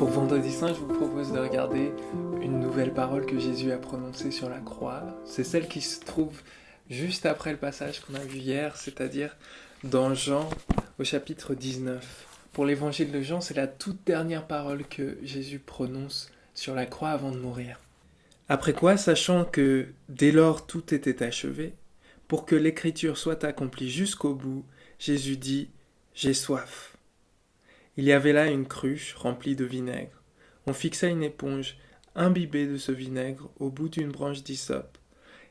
Pour Vendredi Saint, je vous propose de regarder une nouvelle parole que Jésus a prononcée sur la croix. C'est celle qui se trouve juste après le passage qu'on a vu hier, c'est-à-dire dans Jean au chapitre 19. Pour l'évangile de Jean, c'est la toute dernière parole que Jésus prononce sur la croix avant de mourir. Après quoi, sachant que dès lors tout était achevé, pour que l'écriture soit accomplie jusqu'au bout, Jésus dit « J'ai soif ». Il y avait là une cruche remplie de vinaigre. On fixa une éponge imbibée de ce vinaigre au bout d'une branche d'hysope,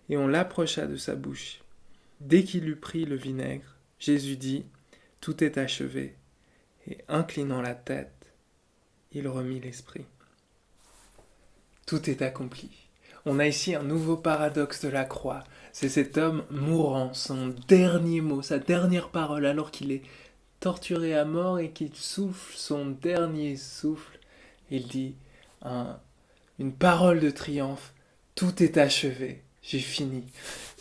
et on l'approcha de sa bouche. Dès qu'il eut pris le vinaigre, Jésus dit « Tout est achevé », et inclinant la tête, il remit l'esprit. Tout est accompli. On a ici un nouveau paradoxe de la croix. C'est cet homme mourant, son dernier mot, sa dernière parole, alors qu'il est torturé à mort et qu'il souffle son dernier souffle. Il dit une parole de triomphe. Tout est achevé, j'ai fini.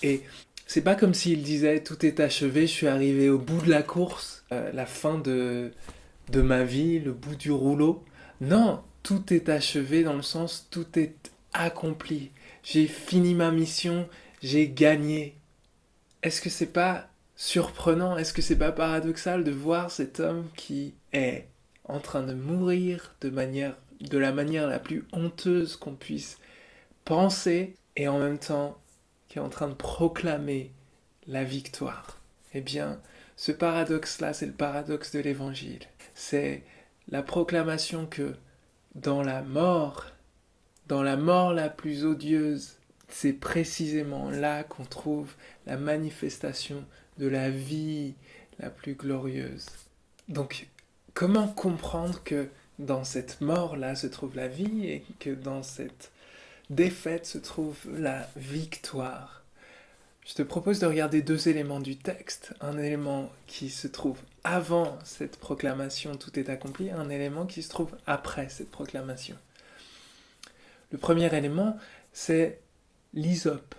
Et c'est pas comme s'il disait tout est achevé, je suis arrivé au bout de la course, la fin de ma vie, le bout du rouleau. Non, tout est achevé dans le sens tout est accompli. J'ai fini ma mission, j'ai gagné. Est-ce que c'est pas surprenant, est-ce que c'est pas paradoxal de voir cet homme qui est en train de mourir de la manière la plus honteuse qu'on puisse penser et en même temps qui est en train de proclamer la victoire? Eh bien, ce paradoxe-là, c'est le paradoxe de l'évangile. C'est la proclamation que dans la mort la plus odieuse, c'est précisément là qu'on trouve la manifestation de la vie la plus glorieuse. Donc, comment comprendre que dans cette mort-là se trouve la vie et que dans cette défaite se trouve la victoire? Je te propose de regarder deux éléments du texte. Un élément qui se trouve avant cette proclamation, tout est accompli, un élément qui se trouve après cette proclamation. Le premier élément, c'est l'hysope.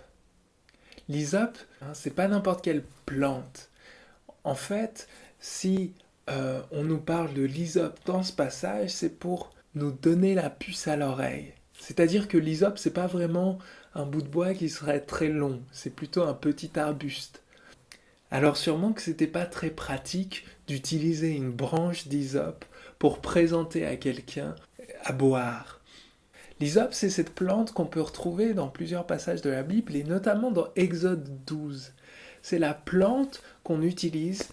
L'hysope, c'est pas n'importe quelle plante. En fait, si on nous parle de l'hysope dans ce passage, c'est pour nous donner la puce à l'oreille. C'est-à-dire que l'hysope, c'est pas vraiment un bout de bois qui serait très long, c'est plutôt un petit arbuste. Alors sûrement que c'était pas très pratique d'utiliser une branche d'hysope pour présenter à quelqu'un à boire. L'hysope, c'est cette plante qu'on peut retrouver dans plusieurs passages de la Bible, et notamment dans Exode 12. C'est la plante qu'on utilise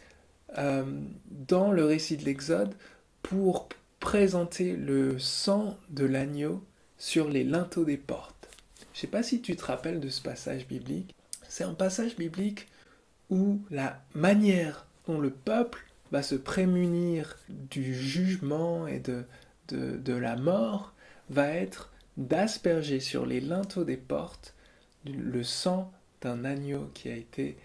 dans le récit de l'Exode pour présenter le sang de l'agneau sur les linteaux des portes. Je ne sais pas si tu te rappelles de ce passage biblique. C'est un passage biblique où la manière dont le peuple va se prémunir du jugement et de la mort va être d'asperger sur les linteaux des portes le sang d'un agneau qui a été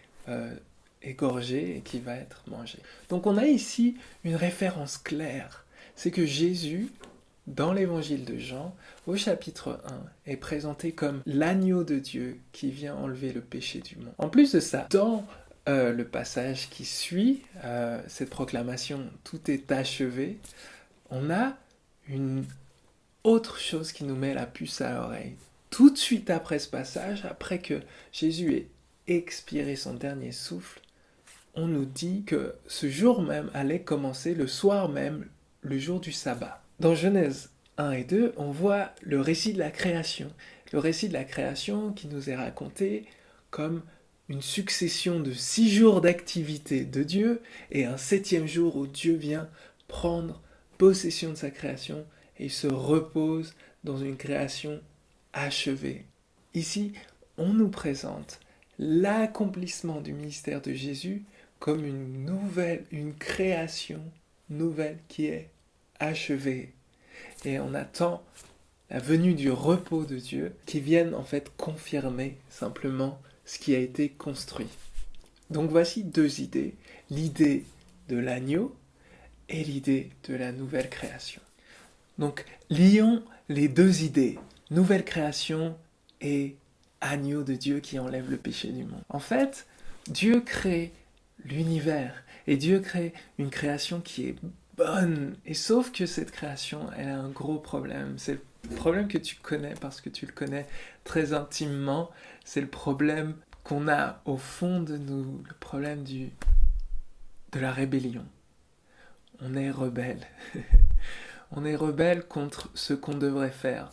égorgé et qui va être mangé. Donc on a ici une référence claire. C'est que Jésus, dans l'évangile de Jean, au chapitre 1, est présenté comme l'agneau de Dieu qui vient enlever le péché du monde. En plus de ça, dans le passage qui suit cette proclamation « Tout est achevé », on a une autre chose qui nous met la puce à l'oreille. Tout de suite après ce passage, après que Jésus ait expiré son dernier souffle, on nous dit que ce jour même allait commencer, le soir même, le jour du sabbat. Dans Genèse 1 et 2, on voit le récit de la création. Le récit de la création qui nous est raconté comme une succession de 6 jours d'activité de Dieu et un 7e jour où Dieu vient prendre possession de sa création et se repose dans une création achevée. Ici, on nous présente l'accomplissement du ministère de Jésus comme une création nouvelle qui est achevée. Et on attend la venue du repos de Dieu qui vienne en fait confirmer simplement ce qui a été construit. Donc voici deux idées, l'idée de l'agneau et l'idée de la nouvelle création. Donc lions les deux idées, nouvelle création et agneau de Dieu qui enlève le péché du monde. En fait, Dieu crée l'univers et Dieu crée une création qui est bonne. Et sauf que cette création, elle a un gros problème. C'est le problème que tu connais parce que tu le connais très intimement. C'est le problème qu'on a au fond de nous, le problème de la rébellion. On est rebelle. On est rebelle contre ce qu'on devrait faire.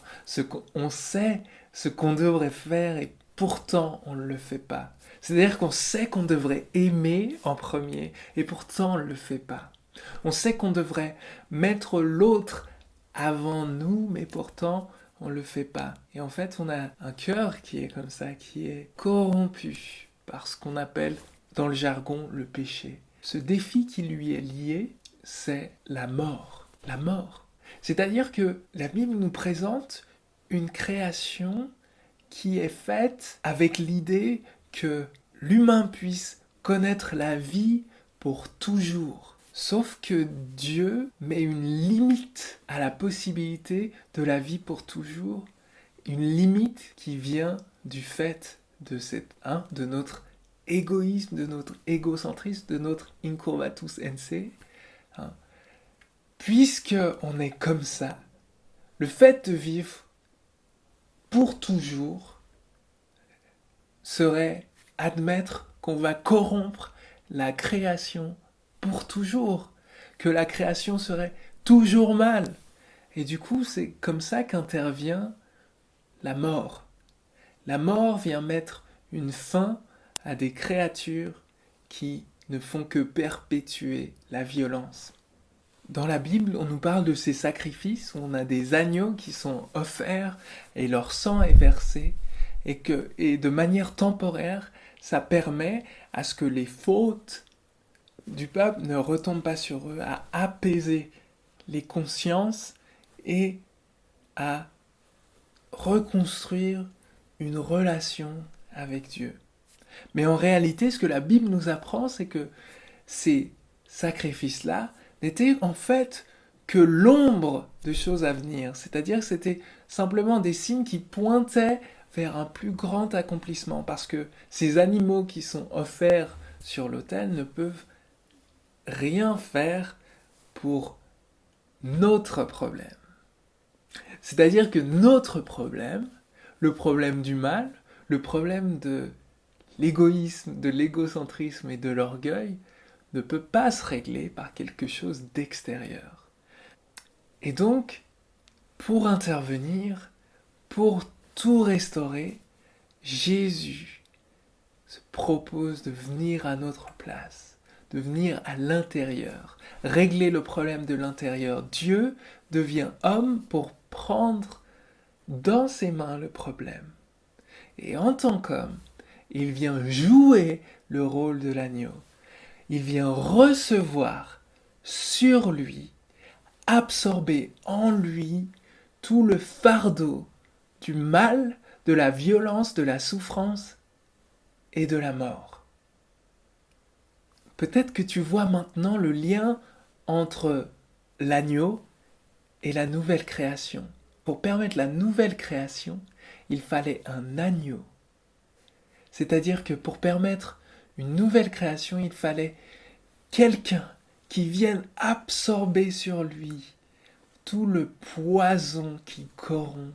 On sait ce qu'on devrait faire et pourtant on ne le fait pas. C'est-à-dire qu'on sait qu'on devrait aimer en premier et pourtant on ne le fait pas. On sait qu'on devrait mettre l'autre avant nous, mais pourtant on ne le fait pas. Et en fait, on a un cœur qui est comme ça, qui est corrompu par ce qu'on appelle dans le jargon le péché. Ce défi qui lui est lié, c'est la mort. La mort. C'est-à-dire que la Bible nous présente une création qui est faite avec l'idée que l'humain puisse connaître la vie pour toujours. Sauf que Dieu met une limite à la possibilité de la vie pour toujours, une limite qui vient du fait de notre égoïsme, de notre égocentrisme, de notre incurvatus ense. Puisque on est comme ça, le fait de vivre pour toujours serait admettre qu'on va corrompre la création pour toujours, que la création serait toujours mal. Et du coup, c'est comme ça qu'intervient la mort. La mort vient mettre une fin à des créatures qui ne font que perpétuer la violence. Dans la Bible, on nous parle de ces sacrifices où on a des agneaux qui sont offerts et leur sang est versé et de manière temporaire, ça permet à ce que les fautes du peuple ne retombent pas sur eux, à apaiser les consciences et à reconstruire une relation avec Dieu. Mais en réalité, ce que la Bible nous apprend, c'est que ces sacrifices-là n'étaient en fait que l'ombre de choses à venir. C'est-à-dire que c'était simplement des signes qui pointaient vers un plus grand accomplissement. Parce que ces animaux qui sont offerts sur l'autel ne peuvent rien faire pour notre problème. C'est-à-dire que notre problème, le problème du mal, le problème de l'égoïsme, de l'égocentrisme et de l'orgueil, ne peut pas se régler par quelque chose d'extérieur. Et donc, pour intervenir, pour tout restaurer, Jésus se propose de venir à notre place, de venir à l'intérieur, régler le problème de l'intérieur. Dieu devient homme pour prendre dans ses mains le problème. Et en tant qu'homme, il vient jouer le rôle de l'agneau. Il vient recevoir sur lui, absorber en lui tout le fardeau du mal, de la violence, de la souffrance et de la mort. Peut-être que tu vois maintenant le lien entre l'agneau et la nouvelle création. Pour permettre la nouvelle création, il fallait un agneau. C'est-à-dire que pour permettre une nouvelle création, il fallait quelqu'un qui vienne absorber sur lui tout le poison qui corrompt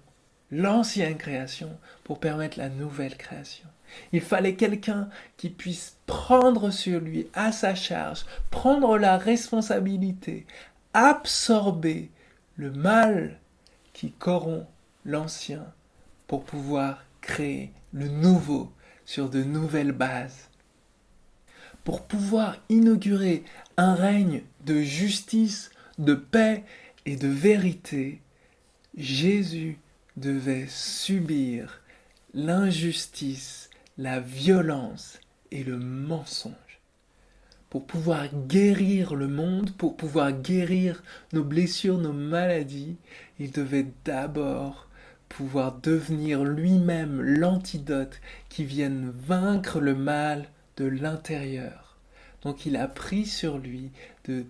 l'ancienne création pour permettre la nouvelle création. Il fallait quelqu'un qui puisse prendre sur lui, à sa charge, prendre la responsabilité, absorber le mal qui corrompt l'ancien pour pouvoir créer le nouveau sur de nouvelles bases. Pour pouvoir inaugurer un règne de justice, de paix et de vérité, Jésus devait subir l'injustice, la violence et le mensonge. Pour pouvoir guérir le monde, pour pouvoir guérir nos blessures, nos maladies, il devait d'abord pouvoir devenir lui-même l'antidote qui vienne vaincre le mal de l'intérieur. Donc il a pris sur lui de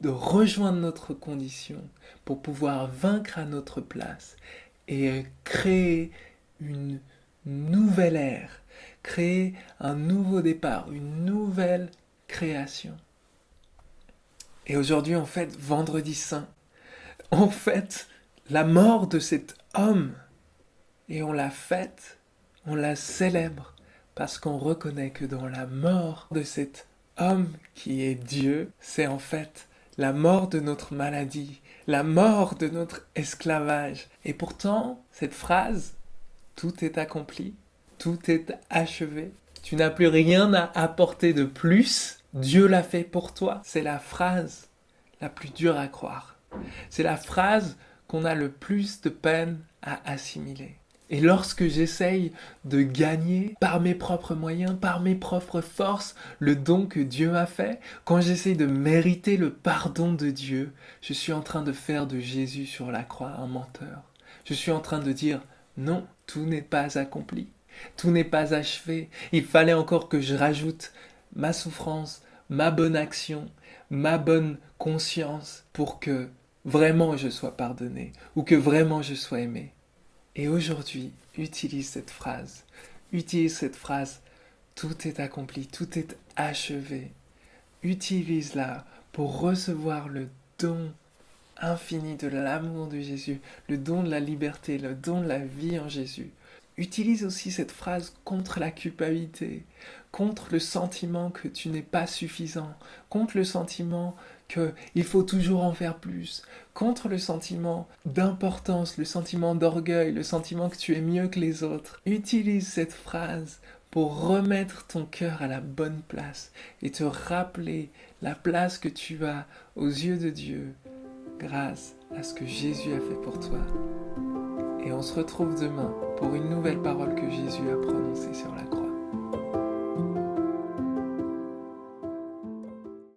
rejoindre notre condition pour pouvoir vaincre à notre place et créer une nouvelle ère, créer un nouveau départ, une nouvelle création. Et aujourd'hui, on fête Vendredi Saint. On fête la mort de cet homme. Et on la fête, on la célèbre, parce qu'on reconnaît que dans la mort de cet homme qui est Dieu, c'est en fait la mort de notre maladie, la mort de notre esclavage. Et pourtant, cette phrase, tout est accompli, tout est achevé, tu n'as plus rien à apporter de plus, Dieu l'a fait pour toi. C'est la phrase la plus dure à croire. C'est la phrase qu'on a le plus de peine à assimiler. Et lorsque j'essaye de gagner par mes propres moyens, par mes propres forces, le don que Dieu m'a fait, quand j'essaye de mériter le pardon de Dieu, je suis en train de faire de Jésus sur la croix un menteur. Je suis en train de dire non, tout n'est pas accompli, tout n'est pas achevé. Il fallait encore que je rajoute ma souffrance, ma bonne action, ma bonne conscience pour que vraiment je sois pardonné ou que vraiment je sois aimé. Et aujourd'hui, utilise cette phrase, tout est accompli, tout est achevé. Utilise-la pour recevoir le don infini de l'amour de Jésus, le don de la liberté, le don de la vie en Jésus. Utilise aussi cette phrase contre la culpabilité, contre le sentiment que tu n'es pas suffisant, contre le sentiment qu'il faut toujours en faire plus, contre le sentiment d'importance, le sentiment d'orgueil, le sentiment que tu es mieux que les autres. Utilise cette phrase pour remettre ton cœur à la bonne place et te rappeler la place que tu as aux yeux de Dieu grâce à ce que Jésus a fait pour toi. Et on se retrouve demain pour une nouvelle parole que Jésus a prononcée sur la croix.